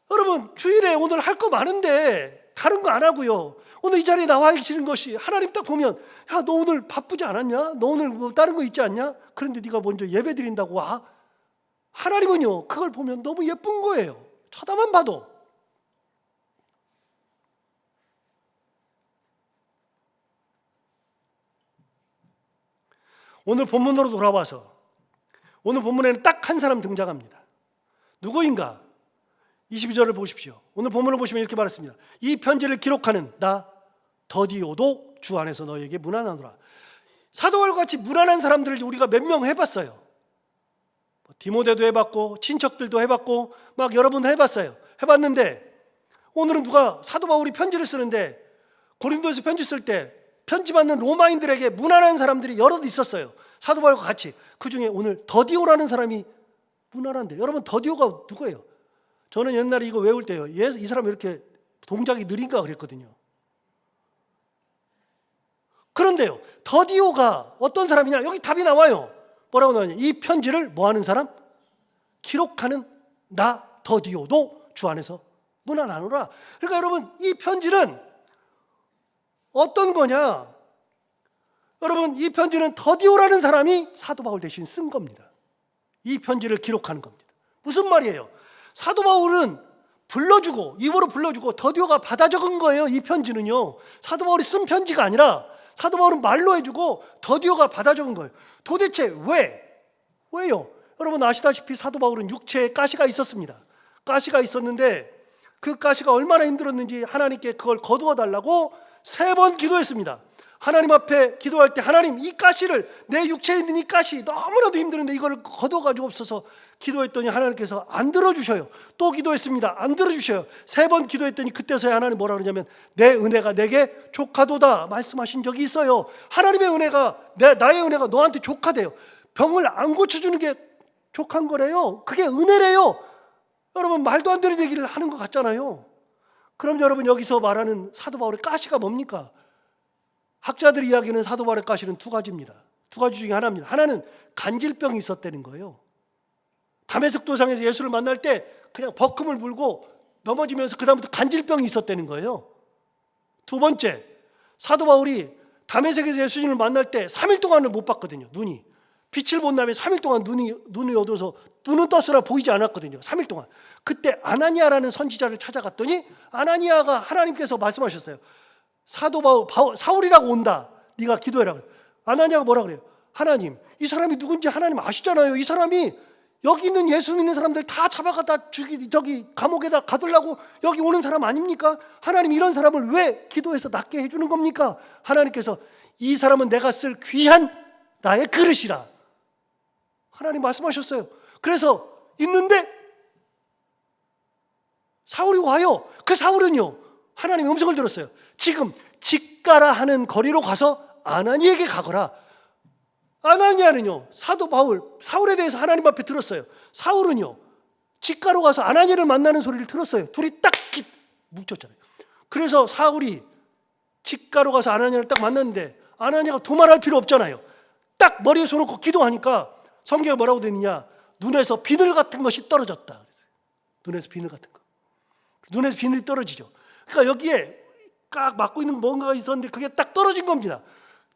여러분 주일에 오늘 할 거 많은데 다른 거 안 하고요, 오늘 이 자리에 나와 계시는 것이, 하나님 딱 보면, 야 너 오늘 바쁘지 않았냐? 너 오늘 뭐 다른 거 있지 않냐? 그런데 네가 먼저 예배 드린다고 와? 하나님은요, 그걸 보면 너무 예쁜 거예요. 쳐다만 봐도. 오늘 본문으로 돌아와서, 오늘 본문에는 딱 한 사람 등장합니다. 누구인가? 22절을 보십시오. 오늘 본문을 보시면 이렇게 말했습니다. 이 편지를 기록하는 나 더디오도 주 안에서 너에게 문안하노라. 사도 바울과 같이 문안한 사람들을 우리가 몇 명 해봤어요. 디모데도 해봤고 친척들도 해봤고 막 여러 분 해봤어요. 해봤는데 오늘은 누가 사도 바울이 편지를 쓰는데, 고린도에서 편지 쓸 때 편지 받는 로마인들에게 문안한 사람들이 여럿 있었어요. 사도 바울과 같이. 그 중에 오늘 더디오라는 사람이 문안한데, 여러분 더디오가 누구예요? 저는 옛날에 이거 외울 때요, 이 사람 왜 이렇게 동작이 느린가 그랬거든요. 그런데요, 더디오가 어떤 사람이냐? 여기 답이 나와요. 뭐라고 나오냐? 이 편지를 뭐 하는 사람? 기록하는 나 더디오도 주 안에서 문안하노라. 그러니까 여러분, 이 편지는 어떤 거냐? 여러분, 이 편지는 더디오라는 사람이 사도 바울 대신 쓴 겁니다. 이 편지를 기록하는 겁니다. 무슨 말이에요? 사도 바울은 불러주고, 입으로 불러주고 더디오가 받아 적은 거예요. 이 편지는요, 사도 바울이 쓴 편지가 아니라 사도 바울은 말로 해주고 더디오가 받아 적은 거예요. 도대체 왜요? 여러분 아시다시피 사도 바울은 육체에 가시가 있었습니다. 가시가 있었는데 그 가시가 얼마나 힘들었는지 하나님께 그걸 거두어 달라고 3번 기도했습니다. 하나님 앞에 기도할 때, 하나님 이 가시를, 내 육체에 있는 이 가시 너무나도 힘드는데 이걸 거둬가지고 없어서 기도했더니 하나님께서 안 들어주셔요. 또 기도했습니다. 안 들어주셔요. 3번 기도했더니 그때서야 하나님 뭐라 그러냐면 내 은혜가 내게 족하도다 말씀하신 적이 있어요. 하나님의 은혜가, 나의 은혜가 너한테 족하대요. 병을 안 고쳐주는 게 족한 거래요. 그게 은혜래요. 여러분 말도 안 되는 얘기를 하는 것 같잖아요. 그럼 여러분 여기서 말하는 사도 바울의 가시가 뭡니까? 학자들이 이야기하는 사도 바울의 가시는 두 가지입니다. 두 가지 중에 하나입니다. 하나는 간질병이 있었다는 거예요. 다메섹 도상에서 예수를 만날 때 그냥 버금을 불고 넘어지면서 그 다음부터 간질병이 있었다는 거예요. 두 번째, 사도 바울이 다메섹에서 예수님을 만날 때 3일 동안을 못 봤거든요. 눈이 빛을 본 다음에 3일 동안 눈이 어두워서 눈은 떴으나 보이지 않았거든요. 3일 동안. 그때 아나니아라는 선지자를 찾아갔더니 아나니아가 하나님께서 말씀하셨어요. 사도 사울이라고 온다. 네가 기도해라. 아나니아가 뭐라 그래요? 하나님, 이 사람이 누군지 하나님 아시잖아요. 이 사람이 여기 있는 예수 믿는 사람들 다 잡아가다 저기 감옥에다 가두려고 여기 오는 사람 아닙니까? 하나님, 이런 사람을 왜 기도해서 낫게 해주는 겁니까? 하나님께서 이 사람은 내가 쓸 귀한 나의 그릇이라 하나님 말씀하셨어요. 그래서 있는데 사울이 와요. 그 사울은요, 하나님의 음성을 들었어요. 지금 직가라 하는 거리로 가서 아나니에게 가거라. 아나니아는요, 사도 바울, 사울에 대해서 하나님 앞에 들었어요. 사울은요, 직가로 가서 아나니아를 만나는 소리를 들었어요. 둘이 딱 뭉쳤잖아요. 그래서 사울이 직가로 가서 아나니아를 딱 만났는데 아나니아가 두말할 필요 없잖아요. 딱 머리에 손 얹고 기도하니까 성경에 뭐라고 되어 있느냐? 눈에서 비늘 같은 것이 떨어졌다. 눈에서 비늘 같은 거. 눈에서 비늘이 떨어지죠. 그러니까 여기에 깍 막고 있는 뭔가가 있었는데 그게 딱 떨어진 겁니다.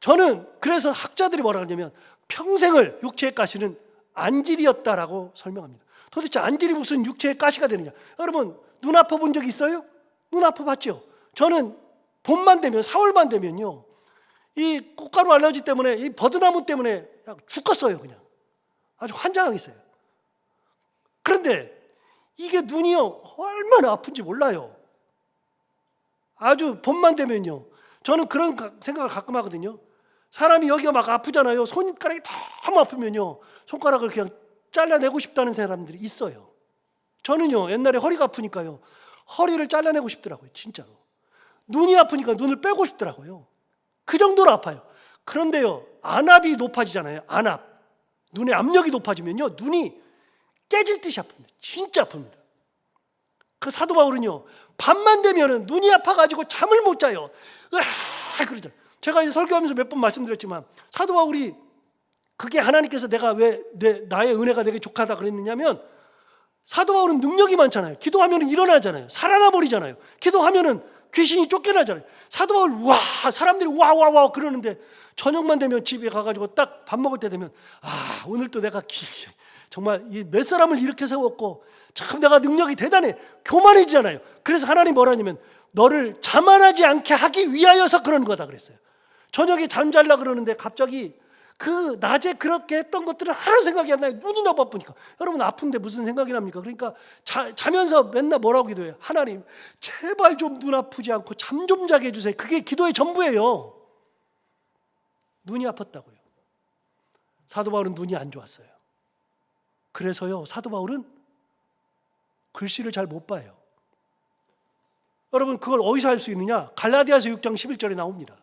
저는 그래서 학자들이 뭐라 하냐면 평생을 육체의 가시는 안질이었다라고 설명합니다. 도대체 안질이 무슨 육체의 가시가 되느냐? 여러분 눈 아파 본 적 있어요? 눈 아파 봤죠? 저는 봄만 되면 4월만 되면요, 이 꽃가루 알러지 때문에 이 버드나무 때문에 죽겠어요. 그냥 아주 환장하겠어요. 그런데 이게 눈이요 얼마나 아픈지 몰라요. 아주 봄만 되면요, 저는 그런 생각을 가끔 하거든요. 사람이 여기가 막 아프잖아요. 손가락이 너무 아프면요, 손가락을 그냥 잘라내고 싶다는 사람들이 있어요. 저는요 옛날에 허리가 아프니까요 허리를 잘라내고 싶더라고요. 진짜로. 눈이 아프니까 눈을 빼고 싶더라고요. 그 정도로 아파요. 그런데요, 안압이 높아지잖아요. 안압. 눈의 압력이 높아지면요 눈이 깨질 듯이 아픕니다. 진짜 아픕니다. 그 사도 바울은요 밤만 되면은 눈이 아파가지고 잠을 못 자요. 으아 그러죠. 제가 이제 설교하면서 몇 번 말씀드렸지만 사도 바울이 그게 하나님께서 내가 왜 나의 은혜가 되게 족하다 그랬느냐면, 사도 바울은 능력이 많잖아요. 기도하면 일어나잖아요. 살아나 버리잖아요. 기도하면은 귀신이 쫓겨나잖아요. 사도 바울 와 사람들이 와 그러는데 저녁만 되면 집에 가가지고 딱 밥 먹을 때 되면 오늘 또 내가 정말 몇 사람을 이렇게 세웠고 참 내가 능력이 대단해 교만해지잖아요. 그래서 하나님 뭐라냐면 너를 자만하지 않게 하기 위하여서 그런 거다 그랬어요. 저녁에 잠 잘라 그러는데 갑자기 그 낮에 그렇게 했던 것들은 하나도 생각이 안 나요. 눈이 너무 아프니까. 여러분 아픈데 무슨 생각이 납니까? 그러니까 자면서 맨날 뭐라고 기도해요? 하나님 제발 좀 눈 아프지 않고 잠 좀 자게 해주세요. 그게 기도의 전부예요. 눈이 아팠다고요. 사도 바울은 눈이 안 좋았어요. 그래서요 사도 바울은 글씨를 잘 못 봐요. 여러분 그걸 어디서 알 수 있느냐? 갈라디아서 6장 11절에 나옵니다.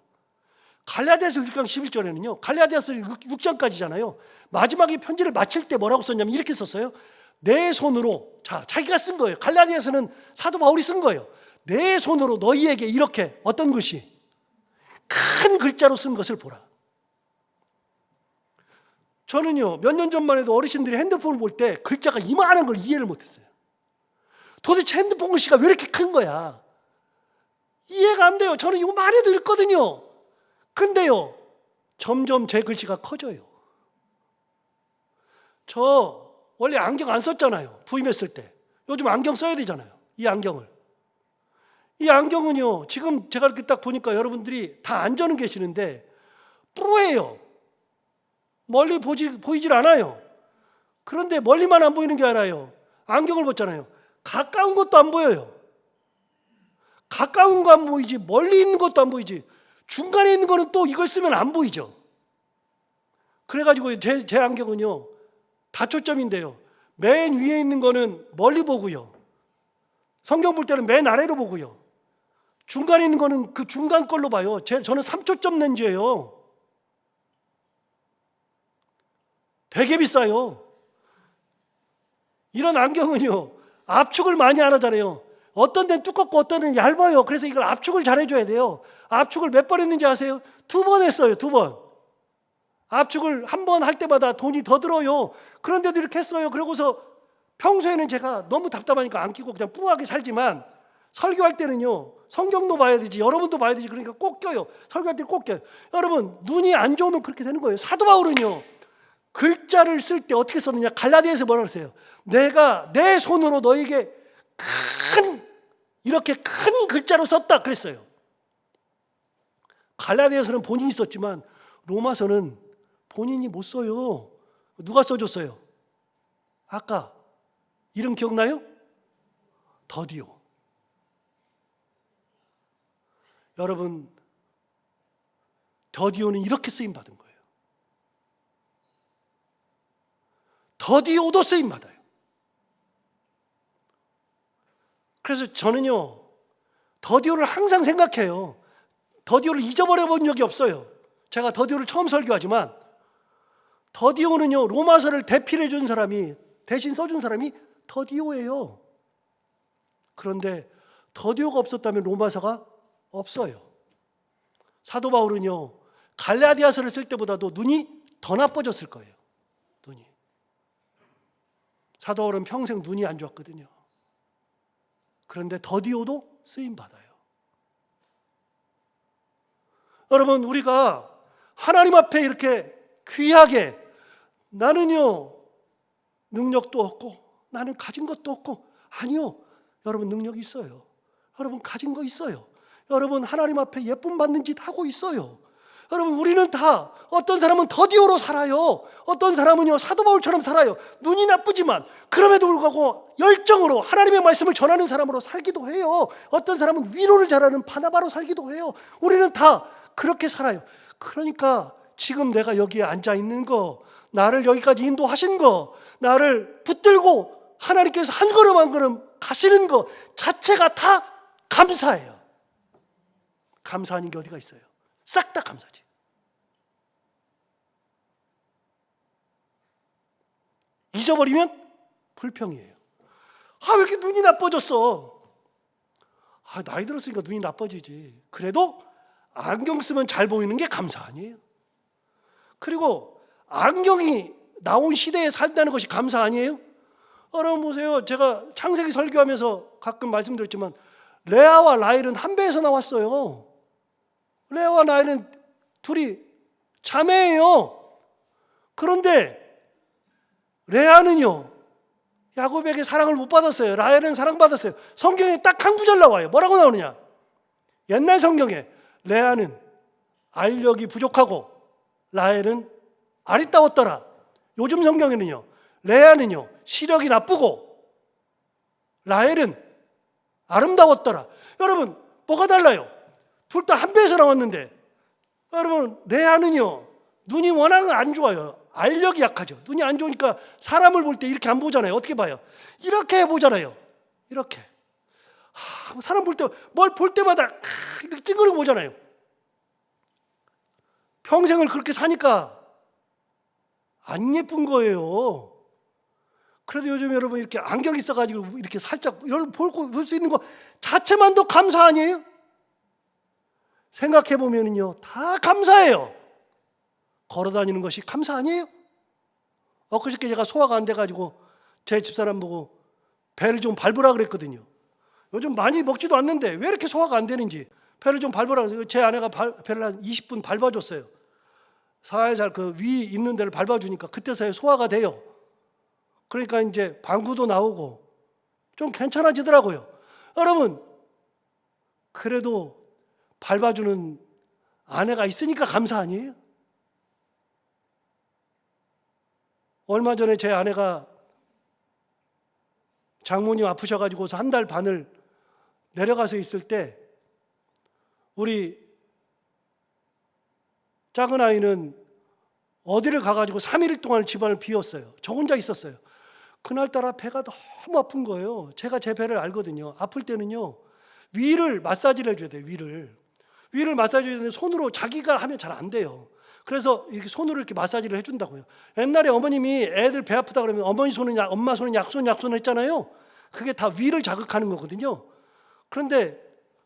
갈라디아서 6장 11절에는요 갈라디아서 6장까지잖아요. 마지막에 편지를 마칠 때 뭐라고 썼냐면 이렇게 썼어요. 내 손으로, 자기가 쓴 거예요. 갈라디아서는 사도 바울이 쓴 거예요. 내 손으로 너희에게 이렇게 어떤 글씨? 큰 글자로 쓴 것을 보라. 저는요 몇 년 전만 해도 어르신들이 핸드폰을 볼 때 글자가 이만한 걸 이해를 못했어요. 도대체 핸드폰 글씨가 왜 이렇게 큰 거야? 이해가 안 돼요. 저는 이거만 해도 읽거든요. 근데요 점점 제 글씨가 커져요. 저 원래 안경 안 썼잖아요. 부임했을 때. 요즘 안경 써야 되잖아요. 이 안경을. 이 안경은요 지금 제가 이렇게 딱 보니까 여러분들이 다 앉아는 계시는데 뿌예요. 멀리 보이질 않아요. 그런데 멀리만 안 보이는 게 아니라요, 안경을 벗잖아요, 가까운 것도 안 보여요. 가까운 거 안 보이지 멀리 있는 것도 안 보이지 중간에 있는 거는 또 이걸 쓰면 안 보이죠. 그래가지고 제 안경은요 다초점인데요, 맨 위에 있는 거는 멀리 보고요, 성경 볼 때는 맨 아래로 보고요, 중간에 있는 거는 그 중간 걸로 봐요. 저는 3초점 렌즈예요. 되게 비싸요. 이런 안경은요, 압축을 많이 안 하잖아요. 어떤 데는 두껍고 어떤 데는 얇아요. 그래서 이걸 압축을 잘 해줘야 돼요. 압축을 몇 번 했는지 아세요? 2번 했어요. 2번. 압축을 한 번 할 때마다 돈이 더 들어요. 그런데도 이렇게 했어요. 그러고서 평소에는 제가 너무 답답하니까 안 끼고 그냥 뿌하게 살지만 설교할 때는요, 성경도 봐야 되지, 여러분도 봐야 되지. 그러니까 꼭 껴요. 설교할 때 꼭 껴요. 여러분, 눈이 안 좋으면 그렇게 되는 거예요. 사도 바울은요, 글자를 쓸 때 어떻게 썼느냐? 갈라디아에서 뭐라고 했어요? 내가 내 손으로 너에게 이렇게 큰 글자로 썼다 그랬어요. 갈라디아서는 본인이 썼지만 로마서는 본인이 못 써요. 누가 써줬어요? 아까 이름 기억나요? 더디오. 여러분, 더디오는 이렇게 쓰임 받은 거예요. 더디오도 쓰임 받아요. 그래서 저는요, 더디오를 항상 생각해요. 더디오를 잊어버려 본 적이 없어요. 제가 더디오를 처음 설교하지만 더디오는요, 로마서를 대필해 준 사람이, 대신 써준 사람이 더디오예요. 그런데 더디오가 없었다면 로마서가 없어요. 사도 바울은요, 갈라디아서를 쓸 때보다도 눈이 더 나빠졌을 거예요. 눈이. 사도 바울은 평생 눈이 안 좋았거든요. 그런데 더디오도 쓰임 받아요. 여러분, 우리가 하나님 앞에 이렇게 귀하게, 나는요 능력도 없고 나는 가진 것도 없고, 아니요, 여러분 능력이 있어요. 여러분 가진 거 있어요. 여러분 하나님 앞에 예쁨 받는 짓 하고 있어요. 여러분, 우리는 다, 어떤 사람은 더디오로 살아요. 어떤 사람은요 사도 바울처럼 살아요. 눈이 나쁘지만 그럼에도 불구하고 열정으로 하나님의 말씀을 전하는 사람으로 살기도 해요. 어떤 사람은 위로를 잘하는 바나바로 살기도 해요. 우리는 다 그렇게 살아요. 그러니까 지금 내가 여기에 앉아 있는 거, 나를 여기까지 인도하신 거, 나를 붙들고 하나님께서 한 걸음 한 걸음 가시는 거 자체가 다 감사해요. 감사하는 게 어디가 있어요? 싹 다 감사지. 잊어버리면 불평이에요. 아, 왜 이렇게 눈이 나빠졌어? 아, 나이 들었으니까 눈이 나빠지지. 그래도 안경 쓰면 잘 보이는 게 감사 아니에요? 그리고 안경이 나온 시대에 산다는 것이 감사 아니에요? 여러분 보세요. 제가 창세기 설교하면서 가끔 말씀드렸지만 레아와 라헬은 한 배에서 나왔어요. 레아와 라헬은 둘이 자매예요. 그런데 레아는요 야곱에게 사랑을 못 받았어요. 라헬은 사랑받았어요. 성경에 딱 한 구절 나와요. 뭐라고 나오느냐? 옛날 성경에 레아는 알력이 부족하고 라헬은 아리따웠더라. 요즘 성경에는요 레아는요 시력이 나쁘고 라헬은 아름다웠더라. 여러분, 뭐가 달라요? 둘 다 한 배에서 나왔는데, 여러분 레아는요 눈이 워낙 안 좋아요. 알력이 약하죠. 눈이 안 좋으니까 사람을 볼 때 이렇게 안 보잖아요. 어떻게 봐요? 이렇게 보잖아요. 이렇게. 사람 볼 때, 뭘 볼 때마다 이렇게 찡그리고 보잖아요. 평생을 그렇게 사니까 안 예쁜 거예요. 그래도 요즘 여러분 이렇게 안경 있어가지고 이렇게 살짝 볼 수 있는 거 자체만도 감사 아니에요? 생각해 보면은요 다 감사해요. 걸어다니는 것이 감사 아니에요? 엊그저께 제가 소화가 안 돼가지고 제 집사람 보고 배를 좀 밟으라 그랬거든요. 요즘 많이 먹지도 않는데 왜 이렇게 소화가 안 되는지 배를 좀 밟으라 그래서 제 아내가 배를 한 20분 밟아줬어요. 살살 그 위 있는 데를 밟아주니까 그때서야 소화가 돼요. 그러니까 이제 방구도 나오고 좀 괜찮아지더라고요. 여러분, 그래도 밟아주는 아내가 있으니까 감사 아니에요? 얼마 전에 제 아내가 장모님 아프셔가지고서 한 달 반을 내려가서 있을 때 우리 작은 아이는 어디를 가가지고 3일 동안 집안을 비웠어요. 저 혼자 있었어요. 그날따라 배가 너무 아픈 거예요. 제가 제 배를 알거든요. 아플 때는요 위를 마사지를 해줘야 돼요. 위를 마사지 해야 되는데 손으로 자기가 하면 잘 안 돼요. 그래서 이렇게 손으로 이렇게 마사지를 해준다고요. 옛날에 어머님이 애들 배 아프다 그러면 어머니 손은 엄마 손은 약손 했잖아요. 그게 다 위를 자극하는 거거든요. 그런데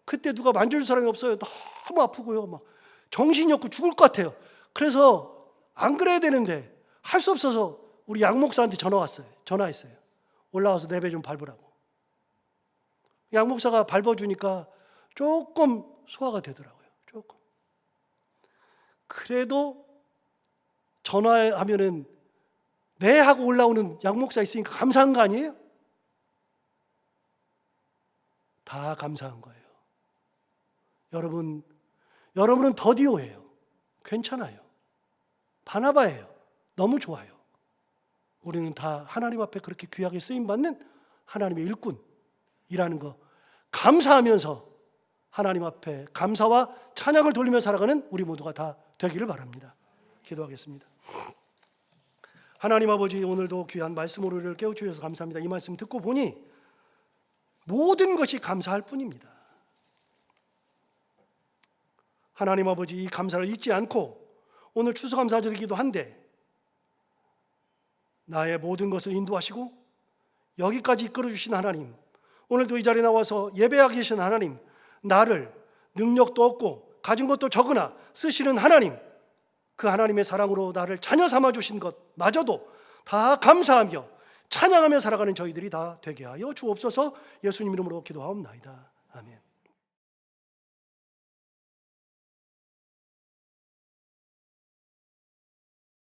그때 누가 만져줄 사람이 없어요. 너무 아프고요. 막 정신이 없고 죽을 것 같아요. 그래서 안 그래야 되는데 할 수 없어서 우리 양 목사한테 전화했어요. 올라와서 내 배 좀 밟으라고. 양 목사가 밟아주니까 조금 소화가 되더라고요. 조금. 그래도 전화하면은 네 하고 올라오는 양 목사 있으니까 감사한 거 아니에요? 다 감사한 거예요. 여러분은 더디오예요. 괜찮아요. 바나바예요. 너무 좋아요. 우리는 다 하나님 앞에 그렇게 귀하게 쓰임받는 하나님의 일꾼이라는 거 감사하면서 하나님 앞에 감사와 찬양을 돌리며 살아가는 우리 모두가 다 되기를 바랍니다. 기도하겠습니다. 하나님 아버지, 오늘도 귀한 말씀으로 우리를 깨우쳐주셔서 감사합니다. 이 말씀 듣고 보니 모든 것이 감사할 뿐입니다. 하나님 아버지, 이 감사를 잊지 않고 오늘 추수감사절이기도 한데 나의 모든 것을 인도하시고 여기까지 이끌어주신 하나님, 오늘도 이 자리에 나와서 예배하고 계신 하나님, 나를 능력도 없고 가진 것도 적으나 쓰시는 하나님, 그 하나님의 사랑으로 나를 자녀 삼아주신 것마저도 다 감사하며 찬양하며 살아가는 저희들이 다 되게 하여 주옵소서. 예수님 이름으로 기도하옵나이다. 아멘.